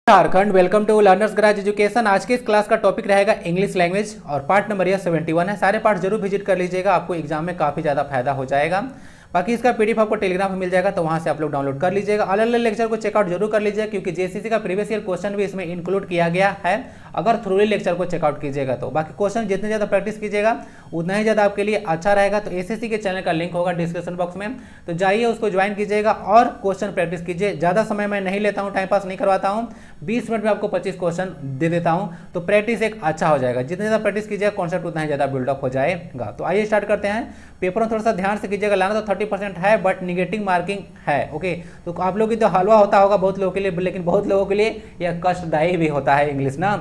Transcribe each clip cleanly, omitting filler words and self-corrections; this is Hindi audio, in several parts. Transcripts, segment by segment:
Jharkhand, welcome to learners garage education. आज के इस क्लास का टॉपिक रहेगा इंग्लिश लैंग्वेज और पार्ट नंबर यह 71 है। सारे पार्ट जरूर विजिट कर लीजिएगा, आपको एग्जाम में काफ़ी ज़्यादा फायदा हो जाएगा। बाकी इसका पीडीएफ आपको टेलीग्राम में मिल जाएगा, तो वहाँ से आप लोग डाउनलोड कर लीजिएगा। अलग अलग लेक्चर को चेकआउट जरूर कर लीजिएगा, क्योंकि जेसीसी का प्रीवियस ईयर क्वेश्चन भी इसमें इंक्लूड किया गया है, अगर थ्रूली लेक्चर को चेकआउट कीजिएगा तो। बाकी क्वेश्चन जितने ज़्यादा प्रैक्टिस कीजिएगा उतना ही ज़्यादा आपके लिए अच्छा रहेगा। तो एसएससी के चैनल का लिंक होगा डिस्क्रिप्शन बॉक्स में, तो जाइए उसको ज्वाइन कीजिएगा और क्वेश्चन प्रैक्टिस कीजिए। ज़्यादा समय मैं नहीं लेता हूँ, टाइम पास नहीं करवाता हूँ, 20 मिनट में आपको 25 क्वेश्चन दे देता हूँ, तो प्रैक्टिस एक अच्छा हो जाएगा। जितने ज़्यादा प्रैक्टिस कीजिएगा कॉन्सेप्ट उतना ही ज़्यादा बिल्डअप हो जाएगा। तो आइए स्टार्ट करते हैं। पेपर में थोड़ा सा ध्यान से कीजिएगा, लाना तो 30% है बट निगेटिव मार्किंग है। ओके, तो आप लोग की तो हलवा होता होगा बहुत लोगों के लिए, लेकिन बहुत लोगों के लिए यह कष्टदायी भी होता है इंग्लिश ना।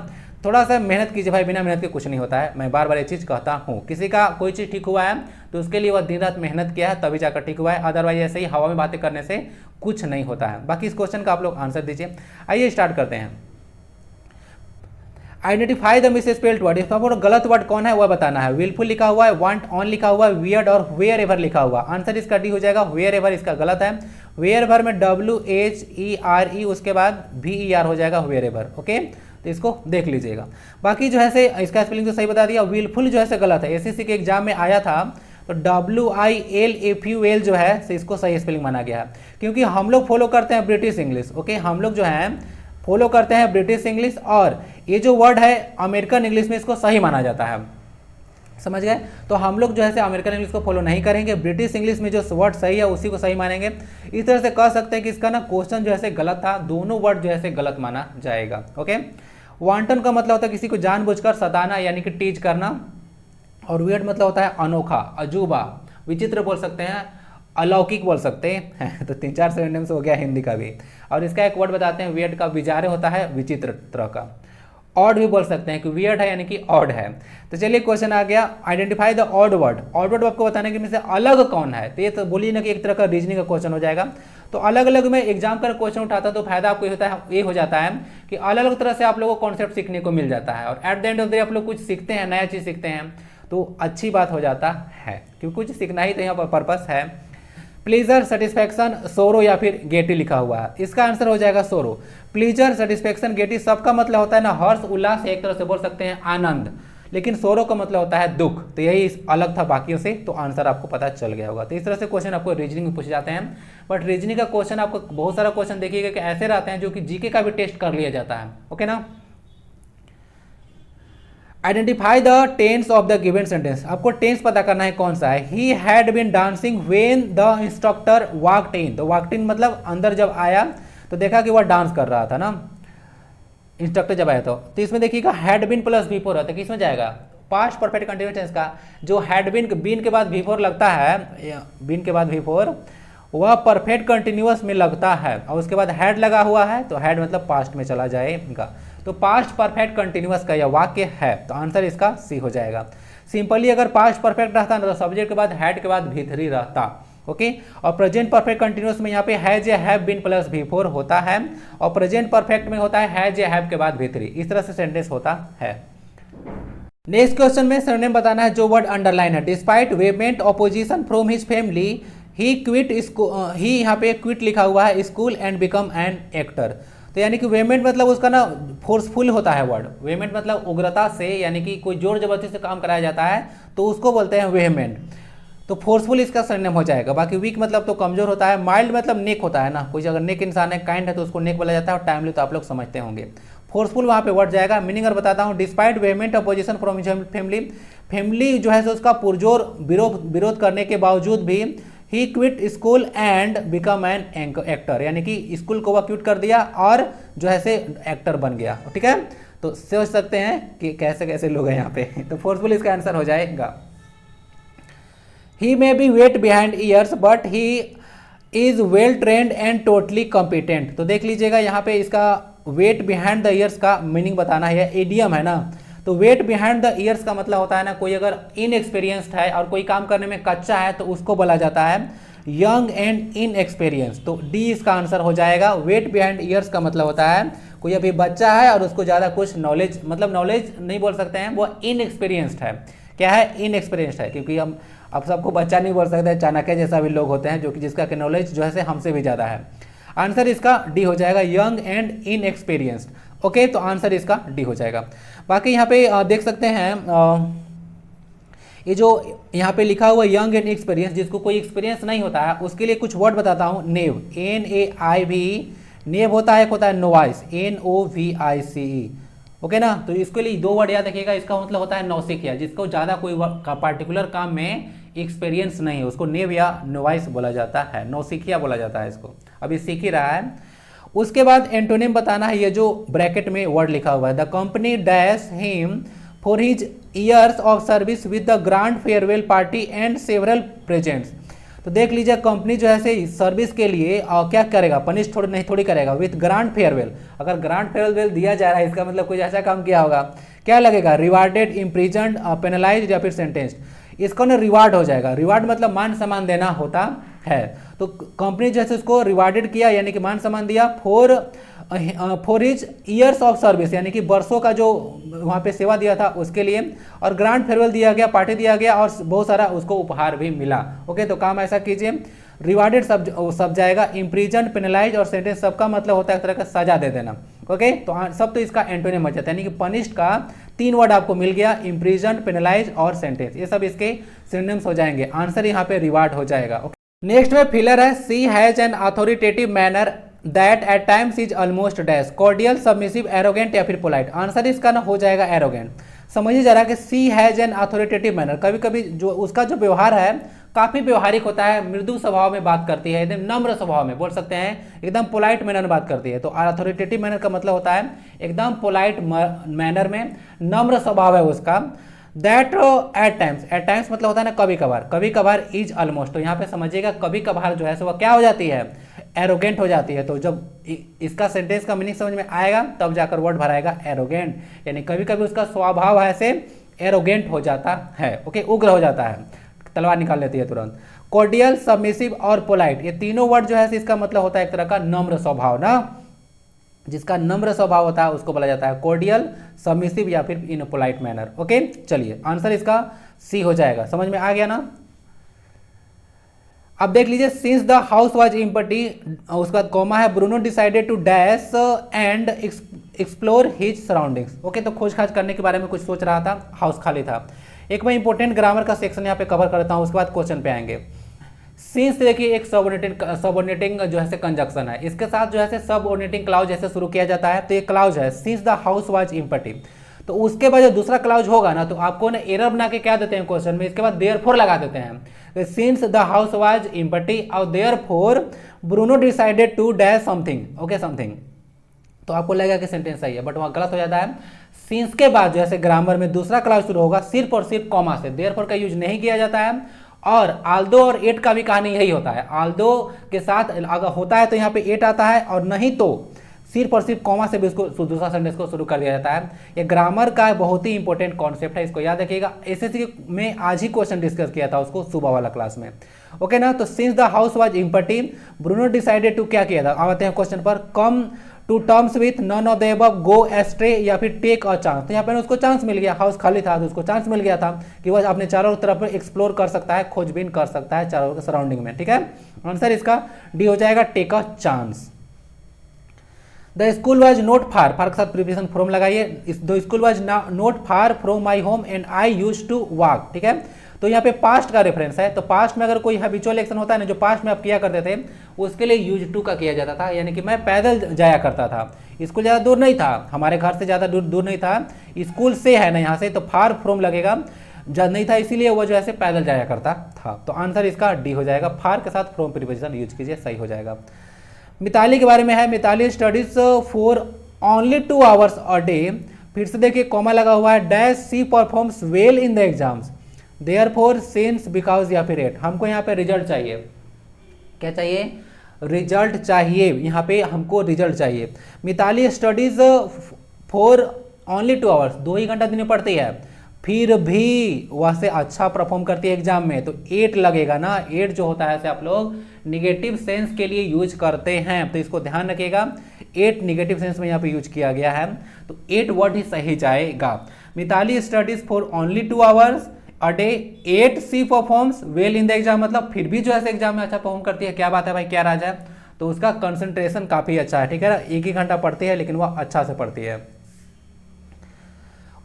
थोड़ा सा मेहनत कीजिए भाई, बिना मेहनत के कुछ नहीं होता है। मैं बार बार ये चीज़ कहता हूँ, किसी का कोई चीज़ ठीक हुआ है तो उसके लिए वह दिन रात मेहनत किया है तभी जाकर ठीक हुआ है, अदरवाइज ऐसे ही हवा में बातें करने से कुछ नहीं होता है। बाकी इस क्वेश्चन का आप लोग आंसर दीजिए। आइए स्टार्ट करते हैं। Identify the misspelled word. इसका गलत वर्ड कौन है वह बताना है। विलफुल लिखा हुआ है, वांट ऑन लिखा हुआ है, वियर्ड और वेयर एवर लिखा हुआ। आंसर इसका डी हो जाएगा, वेयर एवर इसका गलत है। वेयर एवर में WHERE उसके बाद VER हो जाएगा वेयर एवर। ओके, तो इसको देख लीजिएगा। बाकी जो है से इसका स्पेलिंग तो सही बता दिया। विलफुल जो है से गलत है, एसएससी के एग्जाम में आया था तो WILFUL जो है से इसको सही स्पेलिंग माना गया है, क्योंकि हम लोग फॉलो करते हैं ब्रिटिश इंग्लिश। ओके, हम लोग जो है फॉलो करते हैं ब्रिटिश इंग्लिश, और ये जो वर्ड है अमेरिकन इंग्लिश में इसको सही माना जाता है, समझ गए। तो हम लोग जो है अमेरिकन इंग्लिश को फॉलो नहीं करेंगे, ब्रिटिश इंग्लिश में जो वर्ड सही है उसी को सही मानेंगे। इस तरह से कह सकते हैं कि इसका ना क्वेश्चन जो है गलत था, दोनों वर्ड जो है गलत माना जाएगा। ओके, वांटन का मतलब होता है किसी को जानबूझकर सताना यानी कि टीज करना, और वियर्ड मतलब होता है अनोखा, अजूबा, विचित्र बोल सकते हैं, अलौकिक बोल सकते हैं। तो 3-4 सिनोनिम्स हो गया हिंदी का भी। और इसका एक वर्ड बताते हैं, वियर्ड का विजारे होता है विचित्र तरह का। ऑड भी बोल सकते हैं कि वियर्ड है यानी कि ऑड है। तो चलिए क्वेश्चन आ गया, identify the odd word. Odd word आपको बताने के में से अलग कौन है, तो ये तो बोलिए ना कि एक तरह का रीजनिंग का क्वेश्चन हो जाएगा। तो अलग अलग में एग्जाम का क्वेश्चन उठाता तो फायदा आपको होता है, ये हो जाता है कि अलग अलग तरह से आप लोगों को कॉन्सेप्ट सीखने को मिल जाता है, और at the end of the day आप लोग कुछ सीखते हैं, नया चीज़ सीखते हैं, तो अच्छी बात हो जाता है, क्योंकि कुछ सीखना ही तो यहाँ पर पर्पस है। प्लीजर, सेटिस्फैक्शन, सोरो या फिर गेटी लिखा हुआ है, इसका आंसर हो जाएगा सोरो। प्लीजर, सेटिस्फैक्शन, गेटी सबका मतलब होता है ना हर्ष उल्लास, एक तरह से बोल सकते हैं आनंद, लेकिन सोरो का मतलब होता है दुख। तो यही अलग था बाकियों से, तो आंसर आपको पता चल गया होगा। तो इस तरह से क्वेश्चन आपको रीजनिंग में पूछे जाते हैं, बट रीजनिंग का क्वेश्चन आपको बहुत सारा क्वेश्चन देखिएगा कि ऐसे रहते हैं जो कि जीके का भी टेस्ट कर लिया जाता है। ओके ना। Identify the tense of the given sentence. आपको टेंस पता करना है कौन सा है। He had been dancing when the instructor walked in. तो वॉकड इन मतलब अंदर जब आया तो देखा कि वह डांस कर रहा था ना, इंस्ट्रक्टर जब आया तो इसमें देखिएगा हैड बीन प्लस V4 है, तो किसमें जाएगा, पास्ट परफेक्ट कंटिन्यूअस टेंस का। जो हैड बीन के बाद V4 लगता है, बीन के बाद V4 वह परफेक्ट कंटिन्यूअस में लगता है, और उसके बाद हैड लगा हुआ है तो हैड मतलब पास्ट में चला जाएगा। तो पास्ट परफेक्ट कंटिन्यूअस का यह वाक्य है, तो आंसर इसका सी हो जाएगा। सिंपली अगर पास्ट परफेक्ट रहता ना तो सब्जेक्ट के बाद हैड के बाद V3 रहता। ओके, और प्रेजेंट परफेक्ट कंटिन्यूअस में यहाँ पे has a have been plus V4 होता है, और प्रेजेंट परफेक्ट में होता है हैज ए हैव के बाद V3। इस तरह से सेंटेंस होता है। नेक्स्ट क्वेश्चन में सरनेम बताना है, जो वर्ड अंडरलाइन है। Despite vehement opposition from his family he quit, he यहाँ पे क्विट लिखा हुआ है, school and become an actor. तो यानी कि वेमेंट मतलब उसका ना फोर्सफुल होता है वर्ड। वेमेंट मतलब उग्रता से, यानी कि कोई जोर जबरदस्ती से काम कराया जाता है तो उसको बोलते हैं वेमेंट। तो फोर्सफुल इसका सरनेम हो जाएगा। बाकी वीक मतलब तो कमजोर होता है। माइल्ड मतलब नेक होता है ना, कोई अगर नेक इंसान है, काइंड है, तो उसको नेक बोला जाता है, और टाइमली तो आप लोग समझते होंगे। फोर्सफुल वहाँ पे वर्ड जाएगा। मीनिंग और बताता हूँ, despite vehement opposition from family, family जो है सो उसका पुरजोर विरोध करने के बावजूद भी he quit school and become an actor, यानी कि स्कूल को वह क्विट कर दिया और जो है से एक्टर बन गया। ठीक है, तो सोच सकते हैं कि कैसे कैसे लोग हैं यहाँ पे। तो फोर्सफुल इसका आंसर हो जाएगा। He may be wet behind ears but he is well trained and totally competent. तो देख लीजिएगा यहाँ पे इसका वेट बिहाइंड द ईयर्स का मीनिंग बताना है, एडियम है ना। तो वेट बिहाइंड द ईयर्स का मतलब होता है ना, कोई अगर इनएक्सपीरियंस्ड है और कोई काम करने में कच्चा है तो उसको बोला जाता है यंग एंड इनएक्सपीरियंस। तो डी इसका आंसर हो जाएगा। वेट बिहाइंड ईयर्स का मतलब होता है कोई अभी बच्चा है और उसको ज़्यादा कुछ नॉलेज, मतलब नॉलेज नहीं बोल सकते हैं, वो इनएक्सपीरियंस्ड है। क्या है, इनएक्सपीरियंस्ड है, क्योंकि हम अब सबको बच्चा नहीं बोल सकते, चाणक्य जैसा भी लोग होते हैं जो कि जिसका नॉलेज जो है हमसे भी ज़्यादा है। आंसर इसका डी हो जाएगा, यंग एंड इनएक्सपीरियंस्ड। ओके, तो आंसर इसका डी हो जाएगा। बाकी यहाँ पे देख सकते हैं ये जो यहाँ पे लिखा हुआ यंग एंड एक्सपीरियंस, जिसको कोई एक्सपीरियंस नहीं होता है उसके लिए कुछ वर्ड बताता हूँ। नेव, NAIV, नेव होता है, एक होता है नोवाइस, NOVICE। ओके ना, तो इसके लिए दो वर्ड याद रखिएगा। इसका मतलब होता है नौसिखिया, जिसको ज़्यादा कोई पार्टिकुलर काम में एक्सपीरियंस नहीं है, उसको नेव या नोवाइस बोला जाता है, नौसिखिया बोला जाता है इसको, अभी सीख ही रहा है। उसके बाद एंटोनिम बताना है, ये जो ब्रैकेट में वर्ड लिखा हुआ है, the company dash him for his years of service with the grand farewell party and several presents. तो देख लीजिए, कंपनी जो है से सर्विस के लिए क्या करेगा, पनिश थोड़ी करेगा, विथ ग्रांड फेयरवेल। अगर ग्रांड फेयरवेल दिया जा रहा है, इसका मतलब कुछ ऐसा काम किया होगा, क्या लगेगा, रिवार्डेड, इम्प्रिजन्ड, पेनलाइज्ड या फिर सेंटेंस्ड। इसको ना रिवार्ड हो जाएगा, रिवार्ड मतलब मान सम्मान देना होता है। तो कंपनी जैसे उसको रिवार्डेड किया, यानी कि मान सम्मान दिया, for his years of service, यानी कि वर्षों का जो वहाँ पे सेवा दिया था उसके लिए, और ग्रांड फेयरवेल दिया गया, पार्टी दिया गया, और बहुत सारा उसको उपहार भी मिला। ओके, तो काम ऐसा कीजिए, रिवार्डेड सब जाएगा, इम्प्रिजन, पेनलाइज और सेंटेंस सबका मतलब होता है एक तरह का सजा दे देना। ओके, तो सब तो इसका एंटोनिम हो जाता है, यानी कि पनिश्ड का 3 वर्ड आपको मिल गया, इम्प्रिजन, पेनलाइज और सेंटेंस, ये सब इसके सिनोनिम्स हो जाएंगे। आंसर यहाँ पे रिवार्ड हो जाएगा। नेक्स्ट में फिलर है, she has an authoritative manner that at times is almost dash, cordial, submissive, arrogant या फिर पोलाइट। आंसर इसका ना हो जाएगा एरोगेंट। समझिए जरा कि सी हैज एन अथॉरिटेटिव मैनर, कभी कभी जो उसका जो व्यवहार है काफी व्यवहारिक होता है, मृदु स्वभाव में बात करती है, एकदम नम्र स्वभाव में बोल सकते हैं, एकदम पोलाइट मैनर में बात करती है। तो अथॉरिटेटिव मैनर का मतलब होता है एकदम पोलाइट मैनर में, नम्र स्वभाव है उसका। दैट एट टाइम्स मतलब होता है ना कभी कभार, कभी कभार इज ऑलमोस्ट। तो यहाँ पे समझिएगा कभी कभार जो है सो वह क्या हो जाती है, एरोगेंट हो जाती है। तो जब इसका सेंटेंस का मीनिंग समझ में आएगा तब जाकर वर्ड भराएगा एरोगेंट, यानी कभी कभी उसका स्वभाव ऐसे एरोगेंट हो जाता है। ओके, उग्र हो जाता है, तलवार निकाल लेती है तुरंत। कॉर्डियल, सबमिसिव और पोलाइट, ये तीनों वर्ड जो है इसका मतलब होता है एक तरह का नम्र स्वभाव ना, जिसका नम्र स्वभाव होता है उसको बोला जाता है कॉर्डियल, सबमिसिव या फिर इन पोलाइट मैनर। ओके, चलिए आंसर इसका सी हो जाएगा। समझ में आ गया ना। अब देख लीजिए, since the house was empty, उसके बाद कॉमा है, Bruno decided to dash and explore his surroundings. Okay, तो खोज खाज करने के बारे में कुछ सोच रहा था, हाउस खाली था। एक मैं इंपॉर्टेंट ग्रामर का सेक्शन यहाँ पे कवर करता हूँ, उसके बाद क्वेश्चन पे आएंगे। सिंस देखिए एक सबऑर्डिनेटिंग जो है कंजक्शन है, इसके साथ जो है सबऑर्डिनेटिंग क्लाउज जैसे शुरू किया जाता है। तो ये क्लाउज है since the house was empty, तो उसके बाद जो दूसरा क्लाउज होगा ना, तो आपको ना एरर बना के क्या देते हैं क्वेश्चन में, इसके बाद देयरफॉर लगा देते हैं। Since the house was empty और therefore Bruno decided to dash something. Okay, something, तो आपको लगेगा कि सेंटेंस सही है, बट वहाँ गलत हो जाता है। सिंस के बाद जैसे ग्रामर में दूसरा क्लाउज शुरू होगा सिर्फ और सिर्फ कॉमा से, देयरफॉर का यूज नहीं किया जाता है। और आल्दो और एट का भी कहानी यही होता है, आल्दो के साथ अगर होता है तो यहाँ पे एट आता है, और नहीं तो सिर्फ और सिर्फ कॉमा से भी उसको दूसरा सेंटेंस को शुरू कर दिया जाता है। ये ग्रामर का बहुत ही इंपॉर्टेंट कॉन्सेप्ट है, इसको याद रखिएगा। एसएससी में आज ही क्वेश्चन डिस्कस किया था उसको सुबह वाला क्लास में। ओके ना, तो since the house was empty Bruno decided to क्या किया था, अब आते हैं क्वेश्चन पर, come to terms with none of the above, go astray या फिर टेक अ चांस। तो यहाँ पे उसको चांस मिल गया, हाउस खाली था तो उसको चांस मिल गया था कि वह अपने चारों तरफ एक्सप्लोर कर सकता है, खोजबीन कर सकता है चारों सराउंडिंग में। ठीक है, आंसर इसका डी हो जाएगा, take a chance. The school was not far के साथ प्रीपोजिशन फ्रॉम लगाइए। The school was not far from my home and I used to walk. ठीक है, तो यहाँ पे पास्ट का रेफरेंस है, तो पास्ट में अगर कोई हैबिचुअल एक्शन होता है ना, जो पास्ट में आप किया करते थे, उसके लिए यूज टू का किया जाता था। यानी कि मैं पैदल जाया करता था, स्कूल ज़्यादा दूर नहीं था, हमारे घर से ज़्यादा दूर नहीं था, स्कूल से है ना यहाँ से, तो फार फ्रॉम लगेगा, जब नहीं था इसीलिए वो जो है पैदल जाया करता था। तो आंसर इसका डी हो जाएगा, फार के साथ फ्रॉम प्रीपोजिशन यूज कीजिए, सही हो जाएगा। मिताली के बारे में है, Mitali studies for only 2 hours a day, फिर से देखिए कॉमा लगा हुआ है, dash she performs well in the exams, therefore since because या फिर एट। हमको यहाँ पे रिजल्ट चाहिए, क्या चाहिए, रिजल्ट चाहिए, यहाँ पे हमको रिजल्ट चाहिए। Mitali studies for only 2 hours, 2 ही घंटा दिन में पढ़ती है, फिर भी वह से अच्छा परफॉर्म करती है एग्जाम में, तो 8 लगेगा ना। 8 जो होता है आप लोग निगेटिव सेंस के लिए यूज करते हैं, तो इसको ध्यान रखिएगा, 8 निगेटिव सेंस में यहाँ पे यूज किया गया है, तो 8 वर्ड ही सही जाएगा। Mitali studies for only 2 hours a day, 8 she performs well in the exam, मतलब फिर भी जो है एग्जाम में अच्छा परफॉर्म करती है। क्या बात है भाई, क्या राज है, तो उसका कंसंट्रेशन काफ़ी अच्छा है, ठीक है ना, 1 ही घंटा पढ़ती है लेकिन वह अच्छा से पढ़ती है।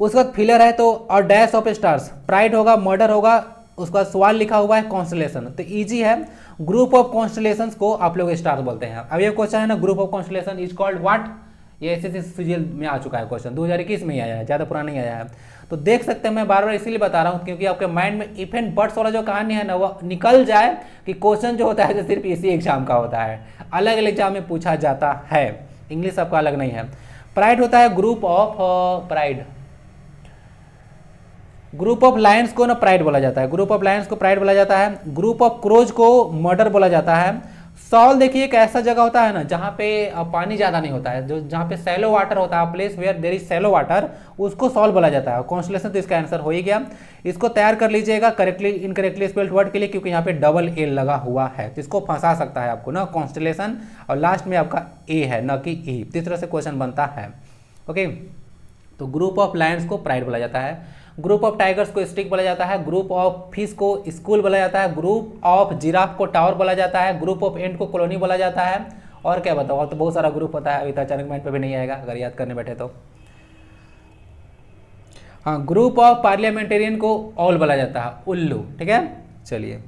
उसके बाद फिलर है तो और डैश ऑफ स्टार्स, प्राइड होगा, मर्डर होगा, उसका सवाल लिखा हुआ है कॉन्स्टलेशन, तो इजी है। ग्रुप ऑफ कॉन्स्टलेशंस को आप लोग स्टार बोलते हैं। अब ये क्वेश्चन है ना, group of constellation is called what, ये एसएससी सीजीएल में आ चुका है क्वेश्चन, 2021 में ही आया है, ज़्यादा पुराना नहीं आया है। तो देख सकते हैं, मैं बार बार इसीलिए बता रहा हूँ क्योंकि आपके माइंड में इफ एंड बट्स वाला जो कहानी है ना वो निकल जाए कि क्वेश्चन जो होता है जो सिर्फ इसी एग्जाम का होता है, अलग अलग एग्जाम में पूछा जाता है, इंग्लिश आपका अलग नहीं है। प्राइड होता है group of pride, group of Lions को ना प्राइड बोला जाता है, ग्रुप ऑफ लायंस को प्राइड बोला जाता है। ग्रुप ऑफ क्रोज को मर्डर बोला जाता है। सॉल देखिए एक ऐसा जगह होता है ना जहाँ पे पानी ज़्यादा नहीं होता है, जो जहाँ पे सैलो वाटर होता है, place where there is shallow water, उसको सॉल बोला जाता है। कॉन्स्टलेशन तो इसका आंसर हो ही गया। इसको तैयार कर लीजिएगा करेक्टली इनकरेक्टली स्पेल्ड वर्ड के लिए, क्योंकि यहाँ पे डबल ए लगा हुआ है, तो इसको फंसा सकता है आपको ना, कॉन्स्टलेशन और लास्ट में आपका ए है न कि ई, इस तरह से क्वेश्चन बनता है। ओके, तो ग्रुप ऑफ लायंस को प्राइड बोला जाता है, ग्रुप ऑफ टाइगर्स को स्टिक बोला जाता है, ग्रुप ऑफ फिश को स्कूल बोला जाता है, ग्रुप ऑफ जिराफ को टावर बोला जाता है, ग्रुप ऑफ एंट को कॉलोनी बोला जाता है। और क्या बताओ, और तो बहुत सारा ग्रुप होता है, अभी तो अचानक माइंड पे भी नहीं आएगा अगर याद करने बैठे तो। हाँ, ग्रुप ऑफ पार्लियामेंटेरियन को ऑल बोला जाता है, उल्लू, ठीक है। चलिए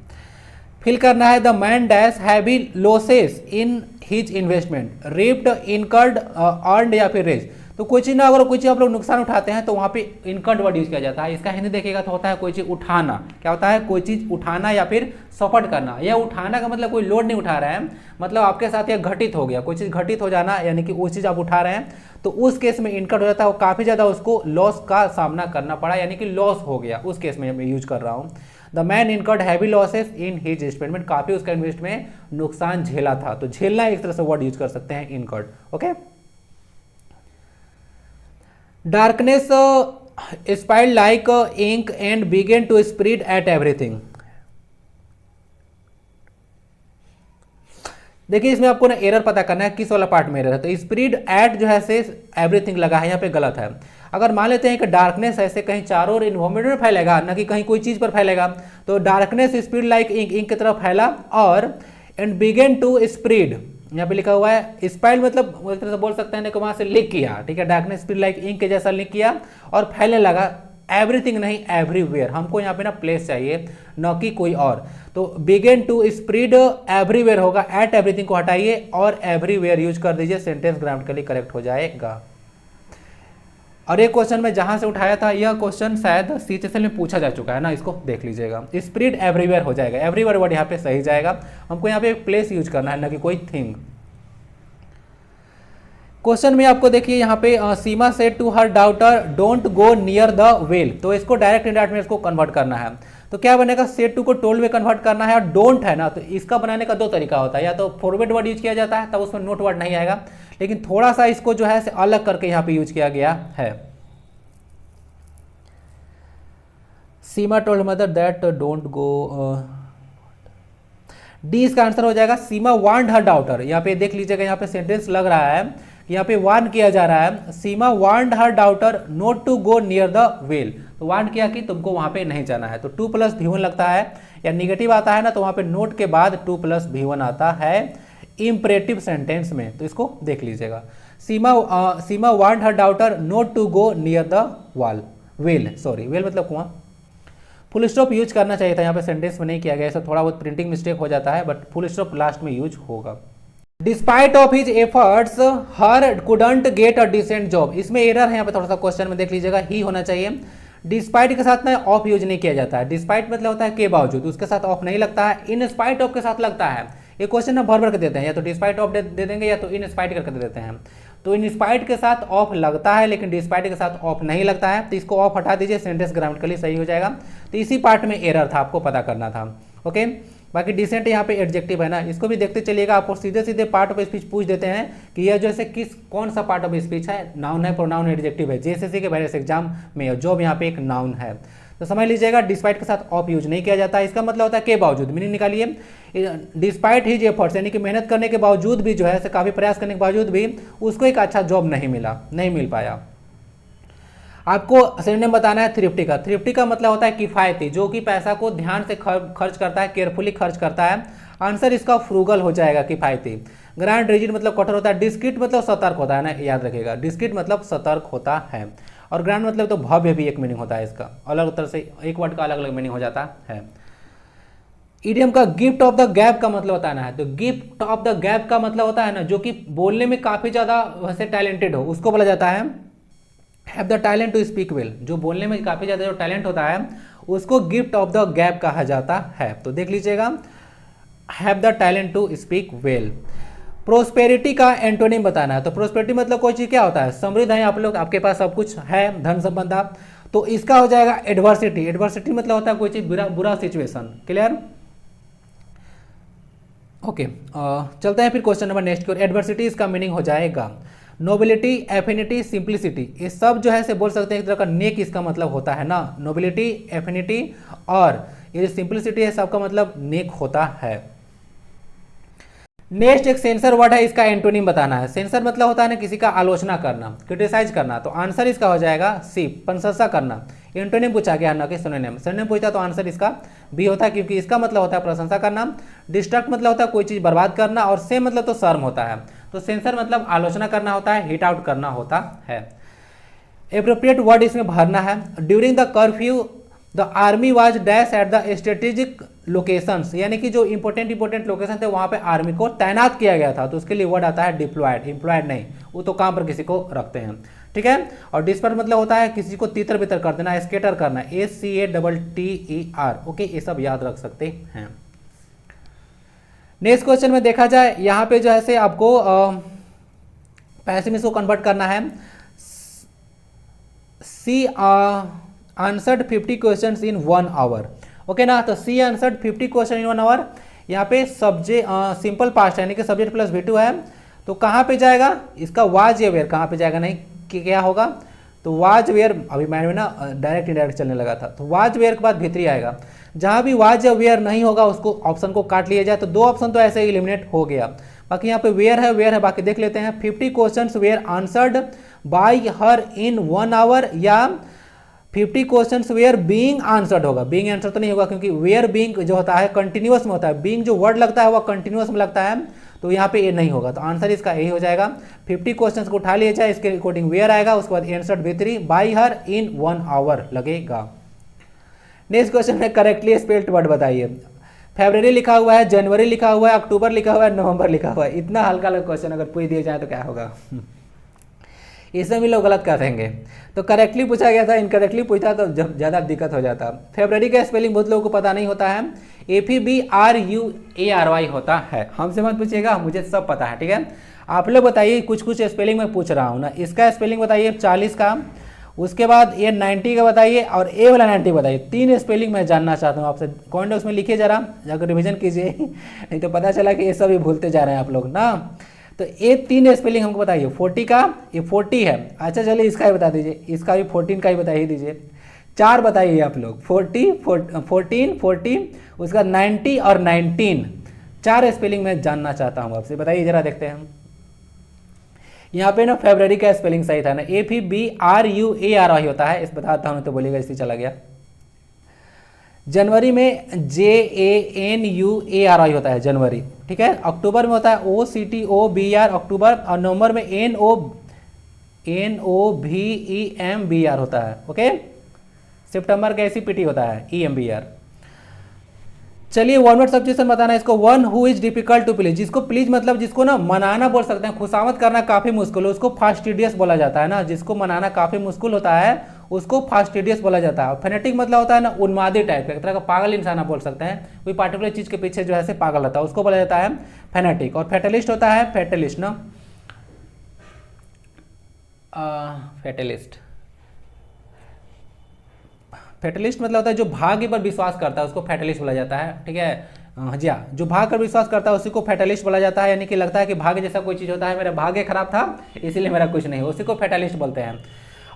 फिल करना है, the man dash heavy losses in his investment, ripped, incurred, earned या फिर रेज। तो कोई चीज़ ना, अगर कोई चीज़ आप लोग नुकसान उठाते हैं तो वहाँ पे इनकर्ड वर्ड यूज किया जाता है। इसका हिंदी देखिएगा तो होता है कोई चीज़ उठाना, क्या होता है, कोई चीज़ उठाना या फिर सपोर्ट करना। यह उठाना का मतलब कोई लोड नहीं उठा रहे हैं, मतलब आपके साथ यह घटित हो गया, कोई चीज़ घटित हो जाना, यानी कि वो चीज़ आप उठा रहे हैं, तो उस केस में इनकर्ड हो जाता है, वो काफ़ी ज़्यादा उसको लॉस का सामना करना पड़ा, यानी कि लॉस हो गया, उस केस में मैं यूज कर रहा हूँ। The man incurred heavy losses in his investment, काफ़ी उसका इन्वेस्ट में नुकसान झेला था, तो झेलना एक तरह से वर्ड यूज कर सकते हैं इनकर्ड। Okay, darkness spied like ink and began to spread at everything. देखिए इसमें आपको ना एरर पता करना है, किस वाला पार्ट में एरर है। तो स्प्रेड एट जो है से एवरीथिंग लगा है, यहाँ पे गलत है। अगर मान लेते हैं कि डार्कनेस ऐसे कहीं चारों ओर इन्वायरमेंट में फैलेगा, ना कि कहीं कोई चीज पर फैलेगा, तो darkness spread like ink, ink की तरफ फैला, और एंड बिगेन टू स्प्रेड, यहाँ पे लिखा हुआ है स्पाइड, मतलब एक तरह से बोल सकते हैं कि वहां से लीक किया, ठीक है, डार्कनेस स्प्रेड लाइक इंक के जैसा लीक किया और फैलने लगा, एवरीथिंग नहीं एवरीवेयर, हमको यहाँ पे ना प्लेस चाहिए न कि कोई और। तो बिगेन टू स्प्रेड एवरीवेयर होगा, एट एवरीथिंग को हटाइए और एवरीवेयर यूज कर दीजिए, सेंटेंस ग्रामेटिकली करेक्ट हो जाएगा। और एक क्वेश्चन में जहां से उठाया था, यह क्वेश्चन शायद सीएचएसएल में पूछा जा चुका है ना, इसको देख लीजिएगा, स्प्रेड एवरीवेयर हो जाएगा, एवरीवेयर वर्ड यहाँ पे सही जाएगा, हमको यहाँ पे एक प्लेस यूज करना है ना कि कोई थिंग। क्वेश्चन में आपको देखिए यहाँ पे Seema said to her daughter don't go near the well, तो इसको डायरेक्ट इंडायरेक्ट में इसको कन्वर्ट करना है, तो क्या बनेगा, सेड टू को टोल्ड में कन्वर्ट करना है, और डोंट है ना, तो इसका बनाने का दो तरीका होता है, या तो फॉरवर्ड वर्ड यूज किया जाता है तब उसमें नोट वर्ड नहीं आएगा, लेकिन थोड़ा सा इसको जो है अलग करके यहाँ पे यूज किया गया है। Seema told mother that don't go, D इसका आंसर हो जाएगा। सीमा वार्नड हर डाउटर, यहाँ पे देख लीजिएगा, यहाँ पे सेंटेंस लग रहा है कि यहाँ पे वार्न किया जा रहा है, Seema warned her daughter not to go near the well, तो वार्न किया कि तुमको वहां पे नहीं जाना है, तो 2+V1 लगता है, या निगेटिव आता है ना तो वहां पे नोट के बाद 2+V1 आता है इंपरेटिव सेंटेंस में, तो इसको देख लीजिएगा। Seema warned her daughter not to go near the wall, well, sorry well मतलब कुआं। फुल स्टॉप यूज करना चाहिए था, यहाँ पे सेंटेंस में नहीं किया गया, ऐसा थोड़ा बहुत प्रिंटिंग मिस्टेक हो जाता है, बट फुल स्टॉप लास्ट में यूज होगा। Despite of his efforts her couldn't get a decent job, इसमें एरर है यहाँ पे थोड़ा सा, क्वेश्चन में देख लीजिएगा, ही होना चाहिए। डिस्पाइट के साथ में ऑफ यूज नहीं किया जाता है, डिस्पाइट मतलब होता है के बावजूद, उसके साथ ऑफ नहीं लगता है, इन स्पाइट ऑफ के साथ लगता है। ये क्वेश्चन ना भर भर के देते हैं, या तो डिस्पाइट ऑफ दे देंगे या तो इन स्पाइट करके दे देते हैं, तो इन स्पाइट के साथ ऑफ लगता है लेकिन डिस्पाइट के साथ ऑफ नहीं लगता है, तो इसको ऑफ हटा दीजिए, सेंटेंस ग्रामेटिकली सही हो जाएगा। तो इसी पार्ट में एरर था, आपको पता करना था। ओके, बाकी डिसेंट यहाँ पे एडजेक्टिव है ना, इसको भी देखते चलिएगा, आपको सीधे सीधे पार्ट ऑफ स्पीच पूछ देते हैं कि यह जैसे कौन सा पार्ट ऑफ स्पीच है, नाउन है, प्रोनाउन, एडजेक्टिव है, जेएसएससी के वेरियस एग्जाम में जॉब यहाँ पे एक नाउन है, तो समझ लीजिएगा डिस्पाइट के साथ ऑफ यूज नहीं किया जाता है, इसका मतलब होता है के बावजूद, मीनिंग निकालिए, डिस्पाइट हिज एफर्ट्स, यानी कि मेहनत करने के बावजूद भी जो है, काफ़ी प्रयास करने के बावजूद भी उसको एक अच्छा जॉब नहीं मिल पाया। आपको सिनोनिम बताना है थ्रिफ्टी का, थ्रिफ्टी का मतलब होता है किफ़ायती, जो कि पैसा को ध्यान से खर्च करता है, केयरफुली खर्च करता है, आंसर इसका फ्रूगल हो जाएगा, किफ़ायती। ग्रांड रिजिड मतलब कठोर होता है, डिस्क्रीट मतलब सतर्क होता है ना, याद रखिएगा, डिस्क्रीट मतलब सतर्क होता है, और ग्रांड मतलब तो भव्य भी एक मीनिंग होता है इसका, अलग तरह से एक वर्ड का अलग अलग मीनिंग हो जाता है। इडियम का गिफ्ट ऑफ द गैप का मतलब बताना है, तो गिफ्ट ऑफ द गैप का मतलब होता है ना जो कि बोलने में काफ़ी ज़्यादा वैसे टैलेंटेड हो, उसको बोला जाता है have the talent to speak well. जो बोलने में काफ़ी ज़्यादा जो टैलेंट होता है उसको गिफ्ट ऑफ द गैप कहा जाता है। तो देख लीजिएगा, have the talent to speak well. Prosperity का एंटोनिम बताना है, तो प्रोस्पेरिटी मतलब कोई चीज़ क्या होता है, समृद्ध है आप लोग, आपके पास सब कुछ है, धन संपदा, तो इसका हो जाएगा एडवर्सिटी। एडवर्सिटी मतलब होता है कोई चीज़ बुरा सिचुएशन। क्लियर? ओके, चलते हैं फिर क्वेश्चन नंबर नेक्स्ट की ओर। एडवर्सिटी इसका मीनिंग हो जाएगा नोबिलिटी, एफिनिटी, सिंप्लिसिटी। ये सब जो है से बोल सकते हैं एक तरह का नेक इसका मतलब होता है ना, नोबिलिटी, एफिनिटी और ये जो सिंप्लिसिटी है सबका मतलब नेक होता है। नेक्स्ट एक सेंसर वर्ड है, इसका एंटोनिम बताना है। सेंसर मतलब होता है ना किसी का आलोचना करना, क्रिटिसाइज करना, तो आंसर इसका हो जाएगा सी, प्रशंसा करना। एंटोनिम पूछा गया ना कि सिनोनिम, सिनोनिम पूछा तो आंसर इसका बी होता है, क्योंकि इसका मतलब होता है प्रशंसा करना, डिस्ट्रक्ट मतलब होता है कोई चीज़ बर्बाद करना, और सेम मतलब तो शर्म होता है। तो सेंसर मतलब आलोचना करना होता है, हिट आउट करना होता है। एप्रोप्रिएट वर्ड इसमें भरना है। During the curfew the army was dash at the strategic locations, यानी कि जो इंपॉर्टेंट लोकेशन थे वहाँ पे आर्मी को तैनात किया गया था, तो उसके लिए वर्ड आता है डिप्लॉयड। एम्प्लॉयड नहीं, वो तो काम पर किसी को रखते हैं, ठीक है। और डिस्पर्स मतलब होता है किसी को तितर बितर कर देना, स्केटर करना, SCATTER। ओके, ये सब याद रख सकते हैं। नेक्स्ट क्वेश्चन में देखा जाए, यहाँ पे जो है से आपको पैसे में इसको कन्वर्ट करना है। She answered 50 questions in 1 hour. Okay ना, तो she answered 50 question in 1 hour. यहाँ पे सब्जेक्ट सिंपल पास्ट यानी कि सब्जेक्ट प्लस V2 है, तो कहाँ पे जाएगा इसका वाज या वेयर, कहाँ पे जाएगा नहीं कि क्या होगा, तो वाज वेयर, अभी माइंड में ना डायरेक्ट इनडायरेक्ट चलने लगा था, तो वाज वेयर के बाद भीतरी आएगा। जहाँ भी वाज या वेयर नहीं होगा उसको ऑप्शन को काट लिया जाए, तो 2 ऑप्शन तो ऐसे ही एलिमिनेट हो गया। बाकी यहाँ पे वेयर है, बाकी देख लेते हैं। 50 question were answered by her in 1 hour, या 50 क्वेश्चंस वेयर बीइंग आंसर्ड होगा। बीइंग आंसर तो नहीं होगा, क्योंकि वेयर बीइंग जो होता है कंटिन्यूअस में होता है, बीइंग जो वर्ड लगता है वह कंटिन्यूअस में लगता है, तो यहाँ पे ये नहीं होगा, तो आंसर इसका यही हो जाएगा। 50 क्वेश्चंस को उठा लिया जाए, इसके अकॉर्डिंग वेयर आएगा, उसके बाद answered V3 by her in 1 hour लगेगा। नेक्स्ट क्वेश्चन में करेक्टली स्पेल्ड वर्ड बताइए। फरवरी लिखा हुआ है, जनवरी लिखा हुआ है, अक्टूबर लिखा हुआ है, नवंबर लिखा हुआ है। इतना हल्का क्वेश्चन अगर पूछ दिया जाए तो क्या होगा इसमें भी लोग गलत कर देंगे। तो करेक्टली पूछा गया था, इनकरेक्टली पूछा तो ज़्यादा दिक्कत हो जाता। फरवरी का स्पेलिंग बहुत लोगों को पता नहीं होता है, FEBRUARY होता है। हमसे मत पूछिएगा, मुझे सब पता है, ठीक है। आप लोग बताइए, कुछ स्पेलिंग में पूछ रहा हूँ ना, इसका स्पेलिंग बताइए 40 का, उसके बाद ये 90 का बताइए, और ए वाला 90 बताइए। 3 स्पेलिंग मैं जानना चाहता हूँ आपसे, कमेंट उसमें लिखिए जरा, जाकर रिविजन कीजिए नहीं तो पता चला कि ये सब ही भूलते जा रहे हैं आप लोग ना। तो ये 3 स्पेलिंग हमको बताइए। 40 का, ये 40 है, अच्छा चलिए इसका ही बता दीजिए, इसका भी 14 का ही बता ही दीजिए। 4 बताइए आप लोग, 14, उसका 90 और 19, 4 स्पेलिंग मैं जानना चाहता हूँ आपसे, बताइए जरा, देखते हैं। यहाँ पे ना फरवरी का स्पेलिंग सही था ना, FEBRUARY होता है, इस बताता हूँ तो बोलिएगा इससे चला गया। जनवरी में JANUARY होता है, जनवरी, ठीक है। अक्टूबर में होता है OCTOBR अक्टूबर, और नवंबर में NOVEMBR होता है, ओके। सितंबर का SCPT होता है, EMBR। चलिए वन वर्ड सब्जेक्शन बताना है इसको। One who is difficult to please, जिसको प्लीज मतलब जिसको ना मनाना बोल सकते हैं, खुशामद करना काफी मुश्किल है, उसको फास्टिडियस बोला जाता है ना। जिसको मनाना काफी मुश्किल होता है उसको फास्टिडियस बोला जाता है। फेनेटिक मतलब होता है ना उन्मादी टाइप का, एक तरह का पागल इंसान आप बोल सकते हैं, कोई पार्टिकुलर चीज के पीछे जो है से पागल होता है, उसको बोला जाता है फेनेटिक। और फेटलिस्ट होता है, फेटलिस्ट ना, फेटलिस्ट मतलब होता है जो भाग्य पर विश्वास करता है, उसको फेटलिस्ट बोला जाता है, ठीक है। जी हाँ, जो भाग्य पर विश्वास करता है उसी को फेटलिस्ट बोला जाता है, यानी कि लगता है कि भाग्य जैसा कोई चीज़ होता है, मेरा भाग्य खराब था इसीलिए मेरा कुछ नहीं, उसी को फेटलिस्ट बोलते हैं।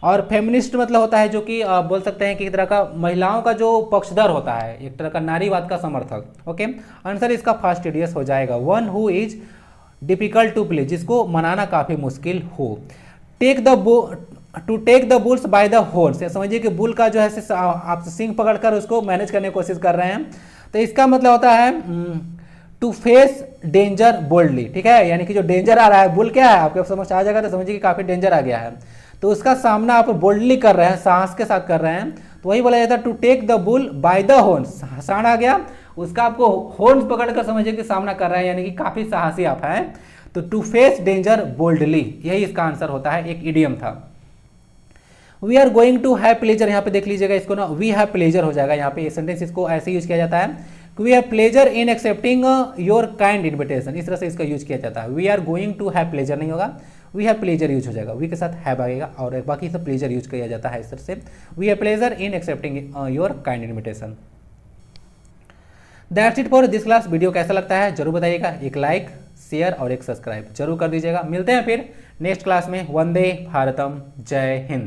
और फेमिनिस्ट मतलब होता है जो कि बोल सकते हैं कि एक तरह का महिलाओं का जो पक्षधर होता है, एक तरह का नारीवाद का समर्थक, ओके। आंसर इसका फास्टिडियस हो जाएगा। One who is difficult to please, जिसको मनाना काफ़ी मुश्किल हो। To take the bulls by the horns, समझिए कि बुल का जो है आप सिंग पकड़कर उसको मैनेज करने की कोशिश कर रहे हैं, तो इसका मतलब होता है टू फेस डेंजर बोल्डली, ठीक है, यानी कि जो डेंजर आ रहा है, बुल क्या है आपके समझ आ जाएगा तो समझिए कि काफी डेंजर आ गया है, तो उसका सामना आप बोल्डली कर रहे हैं, साहस के साथ कर रहे हैं, तो वही बोला जाता है to take the bull by the horns, सांड आ गया, उसका आपको हॉर्न्स पकड़कर समझिए कि सामना कर रहा है, यानी कि काफी साहसी आप हैं, तो टू फेस डेंजर बोल्डली, यही इसका आंसर होता है, एक इडियम था। We are going to have pleasure, यहाँ पे देख लीजिएगा इसको ना, वी हैव प्लेजर हो जाएगा यहाँ पे, सेंटेंस इसको ऐसे यूज किया जाता है, we have pleasure in accepting your kind invitation, इस तरह से इसका यूज किया जाता है। We are going to have pleasure नहीं होगा, वी हैव प्लेजर यूज हो जाएगा, वी के साथ हैव आएगा और बाकी सब प्लेजर यूज किया जाता है इस तरह से, we have pleasure in accepting your kind invitation. That's it for this class. Video कैसा लगता है जरूर बताइएगा, एक लाइक, शेयर और एक सब्सक्राइब जरूर कर दीजिएगा। मिलते हैं फिर नेक्स्ट क्लास में। वंदे भारतम, जय हिंद।